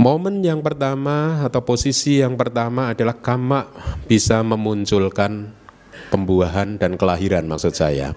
Momen yang pertama atau posisi yang pertama adalah kama bisa memunculkan pembuahan dan kelahiran, maksud saya.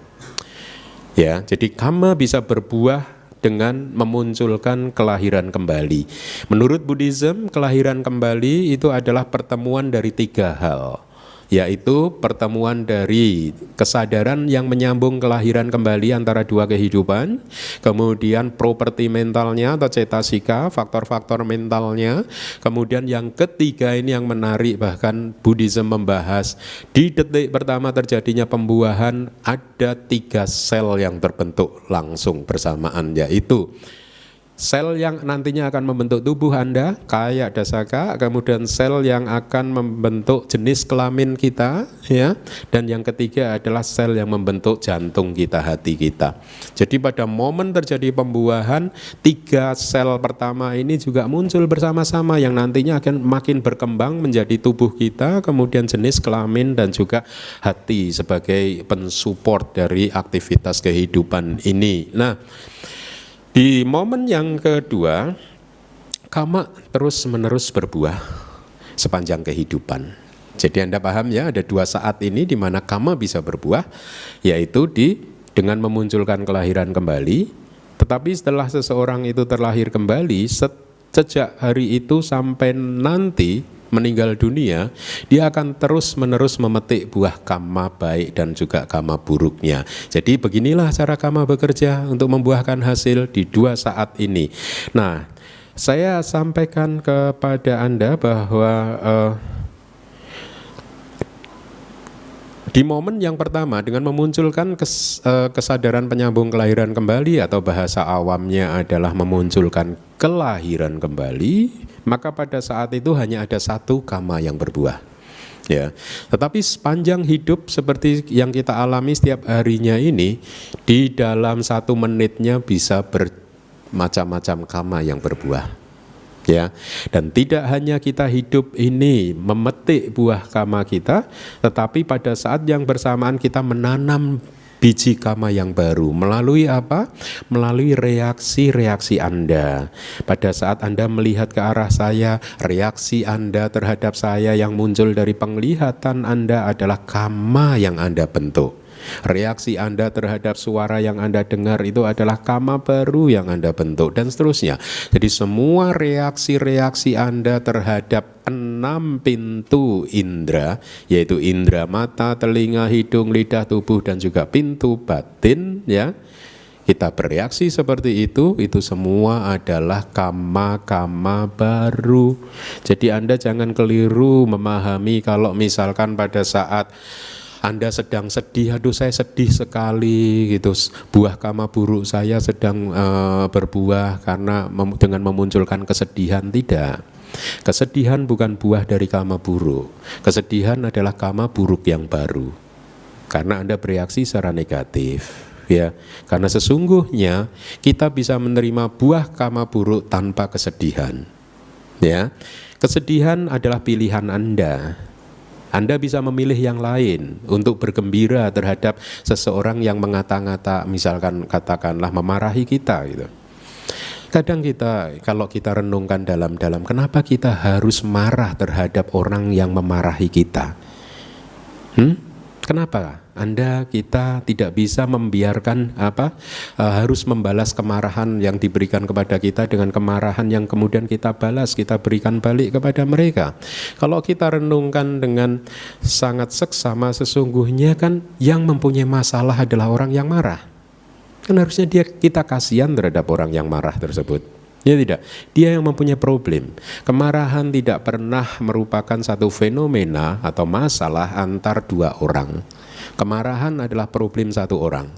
Ya, jadi kama bisa berbuah dengan memunculkan kelahiran kembali. Menurut Buddhism, kelahiran kembali itu adalah pertemuan dari 3 hal, yaitu pertemuan dari kesadaran yang menyambung kelahiran kembali antara 2 kehidupan, kemudian properti mentalnya atau cetasika, faktor-faktor mentalnya, kemudian yang ketiga ini yang menarik, bahkan Buddhism membahas di detik pertama terjadinya pembuahan ada 3 sel yang terbentuk langsung bersamaan, yaitu sel yang nantinya akan membentuk tubuh Anda, kaya dasaka, kemudian sel yang akan membentuk jenis kelamin kita, ya, dan yang ketiga adalah sel yang membentuk jantung kita, hati kita. Jadi pada momen terjadi pembuahan, 3 sel pertama ini juga muncul bersama-sama yang nantinya akan makin berkembang menjadi tubuh kita, kemudian jenis kelamin dan juga hati sebagai pensupport dari aktivitas kehidupan ini. Nah, di momen yang kedua, kama terus-menerus berbuah sepanjang kehidupan. Jadi Anda paham ya, ada 2 saat ini di mana kama bisa berbuah, yaitu dengan memunculkan kelahiran kembali. Tetapi setelah seseorang itu terlahir kembali, sejak hari itu sampai nanti meninggal dunia, dia akan terus-menerus memetik buah kama baik dan juga kama buruknya. Jadi beginilah cara kama bekerja untuk membuahkan hasil di 2 saat ini. Nah, saya sampaikan kepada Anda bahwa di momen yang pertama dengan memunculkan kesadaran penyambung kelahiran kembali, atau bahasa awamnya adalah memunculkan kelahiran kembali, maka pada saat itu hanya ada 1 kama yang berbuah. Ya, tetapi sepanjang hidup seperti yang kita alami setiap harinya ini, di dalam 1 menitnya bisa bermacam-macam kama yang berbuah. Ya, dan tidak hanya kita hidup ini memetik buah kama kita, tetapi pada saat yang bersamaan kita menanam biji kama yang baru. Melalui apa? Melalui reaksi-reaksi Anda. Pada saat Anda melihat ke arah saya, reaksi Anda terhadap saya yang muncul dari penglihatan Anda adalah kama yang Anda bentuk. Reaksi Anda terhadap suara yang Anda dengar itu adalah kama baru yang Anda bentuk, dan seterusnya. Jadi semua reaksi-reaksi Anda terhadap 6 pintu indera, yaitu indera mata, telinga, hidung, lidah, tubuh, dan juga pintu batin, ya, kita bereaksi seperti itu semua adalah kama-kama baru. Jadi Anda jangan keliru memahami kalau misalkan pada saat Anda sedang sedih, aduh saya sedih sekali gitu, buah kama buruk saya sedang berbuah karena dengan memunculkan kesedihan. Tidak, kesedihan bukan buah dari kama buruk. Kesedihan adalah kama buruk yang baru karena Anda bereaksi secara negatif, ya. Karena sesungguhnya kita bisa menerima buah kama buruk tanpa kesedihan, ya. Kesedihan adalah pilihan Anda. Anda bisa memilih yang lain untuk bergembira terhadap seseorang yang mengata-ngata, misalkan katakanlah memarahi kita gitu. Kadang kita, kalau kita renungkan dalam-dalam, kenapa kita harus marah terhadap orang yang memarahi kita? Kenapa kita tidak bisa membiarkan harus membalas kemarahan yang diberikan kepada kita dengan kemarahan yang kemudian kita balas, kita berikan balik kepada mereka? Kalau kita renungkan dengan sangat seksama, sesungguhnya kan yang mempunyai masalah adalah orang yang marah. Kan harusnya kita kasihan terhadap orang yang marah tersebut. Ya tidak, dia yang mempunyai problem. Kemarahan tidak pernah merupakan satu fenomena atau masalah antar 2 orang. Kemarahan adalah problem 1 orang,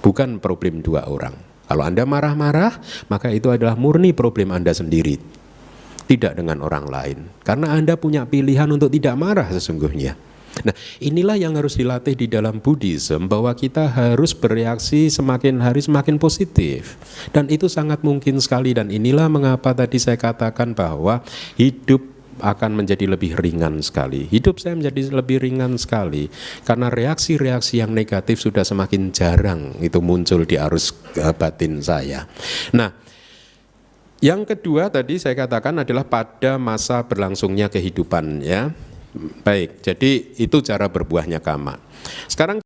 bukan problem 2 orang. Kalau Anda marah-marah, maka itu adalah murni problem Anda sendiri, tidak dengan orang lain. Karena Anda punya pilihan untuk tidak marah sesungguhnya. Nah, inilah yang harus dilatih di dalam Buddhism, bahwa kita harus bereaksi semakin hari semakin positif. Dan itu sangat mungkin sekali, dan inilah mengapa tadi saya katakan bahwa hidup akan menjadi lebih ringan sekali. Hidup saya menjadi lebih ringan sekali karena reaksi-reaksi yang negatif sudah semakin jarang itu muncul di arus batin saya. Nah, Yang kedua tadi saya katakan adalah pada masa berlangsungnya kehidupan ya. Baik, jadi itu cara berbuahnya karma. Sekarang